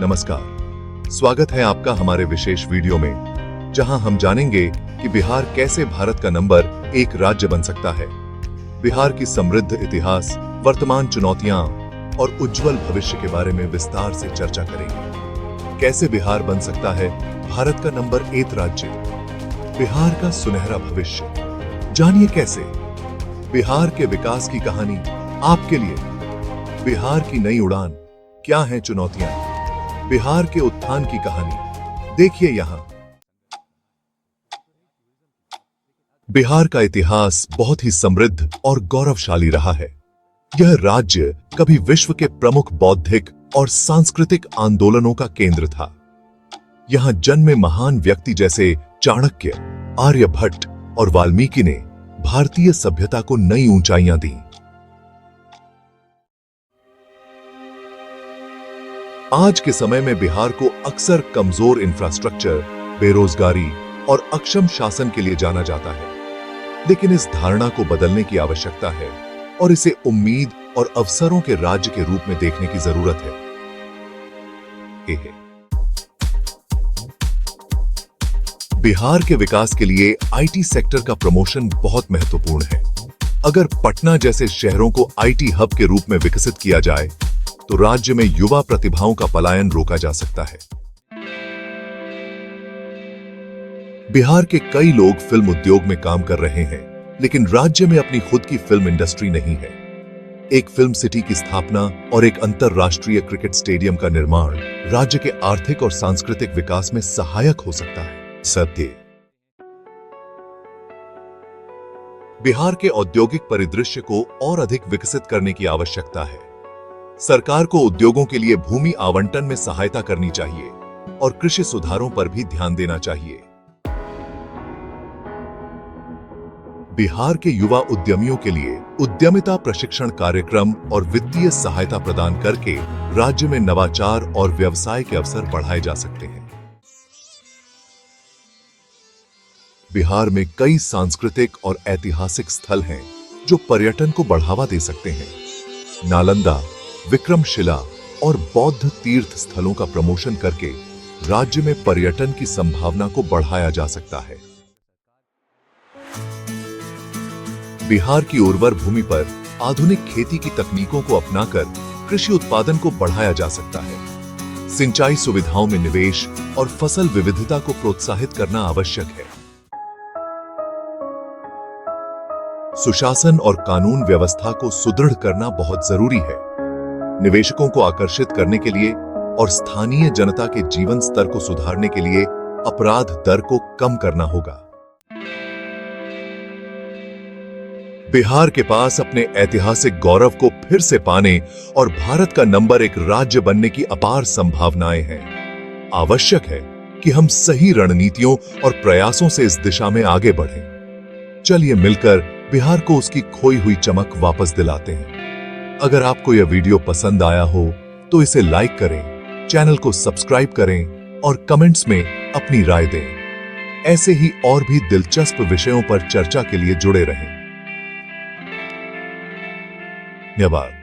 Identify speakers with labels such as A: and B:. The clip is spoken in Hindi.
A: नमस्कार, स्वागत है आपका हमारे विशेष वीडियो में, जहां हम जानेंगे कि बिहार कैसे भारत का नंबर 1 राज्य बन सकता है। बिहार की समृद्ध इतिहास, वर्तमान चुनौतियां और उज्जवल भविष्य के बारे में विस्तार से चर्चा करेंगे। कैसे बिहार बन सकता है भारत का नंबर 1 राज्य? बिहार का सुनहरा भविष्य जानिए कैसे। बिहार के विकास की कहानी आपके लिए। बिहार की नई उड़ान, क्या हैं चुनौतियां? बिहार के उत्थान की कहानी देखिए यहां। बिहार का इतिहास बहुत ही समृद्ध और गौरवशाली रहा है। यह राज्य कभी विश्व के प्रमुख बौद्धिक और सांस्कृतिक आंदोलनों का केंद्र था। यहां जन्मे महान व्यक्ति जैसे चाणक्य, आर्यभट्ट और वाल्मीकि ने भारतीय सभ्यता को नई ऊंचाइयां दी। आज के समय में बिहार को अक्सर कमजोर इंफ्रास्ट्रक्चर, बेरोजगारी और अक्षम शासन के लिए जाना जाता है, लेकिन इस धारणा को बदलने की आवश्यकता है और इसे उम्मीद और अवसरों के राज्य के रूप में देखने की जरूरत है। बिहार के विकास के लिए आईटी सेक्टर का प्रमोशन बहुत महत्वपूर्ण है। अगर पटना जैसे शहरों को आईटी हब के रूप में विकसित किया जाए तो राज्य में युवा प्रतिभाओं का पलायन रोका जा सकता है। बिहार के कई लोग फिल्म उद्योग में काम कर रहे हैं, लेकिन राज्य में अपनी खुद की फिल्म इंडस्ट्री नहीं है। एक फिल्म सिटी की स्थापना और एक अंतरराष्ट्रीय क्रिकेट स्टेडियम का निर्माण राज्य के आर्थिक और सांस्कृतिक विकास में सहायक हो सकता है। सत्य, बिहार के औद्योगिक परिदृश्य को और अधिक विकसित करने की आवश्यकता है। सरकार को उद्योगों के लिए भूमि आवंटन में सहायता करनी चाहिए और कृषि सुधारों पर भी ध्यान देना चाहिए। बिहार के युवा उद्यमियों के लिए उद्यमिता प्रशिक्षण कार्यक्रम और वित्तीय सहायता प्रदान करके राज्य में नवाचार और व्यवसाय के अवसर बढ़ाए जा सकते हैं। बिहार में कई सांस्कृतिक और ऐतिहासिक स्थल हैं जो पर्यटन को बढ़ावा दे सकते हैं। नालंदा, विक्रमशिला और बौद्ध तीर्थ स्थलों का प्रमोशन करके राज्य में पर्यटन की संभावना को बढ़ाया जा सकता है। बिहार की उर्वर भूमि पर आधुनिक खेती की तकनीकों को अपनाकर कृषि उत्पादन को बढ़ाया जा सकता है। सिंचाई सुविधाओं में निवेश और फसल विविधता को प्रोत्साहित करना आवश्यक है। सुशासन और कानून व्यवस्था को सुदृढ़ करना बहुत जरूरी है। निवेशकों को आकर्षित करने के लिए और स्थानीय जनता के जीवन स्तर को सुधारने के लिए अपराध दर को कम करना होगा। बिहार के पास अपने ऐतिहासिक गौरव को फिर से पाने और भारत का नंबर 1 राज्य बनने की अपार संभावनाएं हैं। आवश्यक है कि हम सही रणनीतियों और प्रयासों से इस दिशा में आगे बढ़ें। चलिए मिलकर बिहार को उसकी खोई हुई चमक वापस दिलाते हैं। अगर आपको यह वीडियो पसंद आया हो तो इसे लाइक करें, चैनल को सब्सक्राइब करें और कमेंट्स में अपनी राय दें। ऐसे ही और भी दिलचस्प विषयों पर चर्चा के लिए जुड़े रहें। धन्यवाद।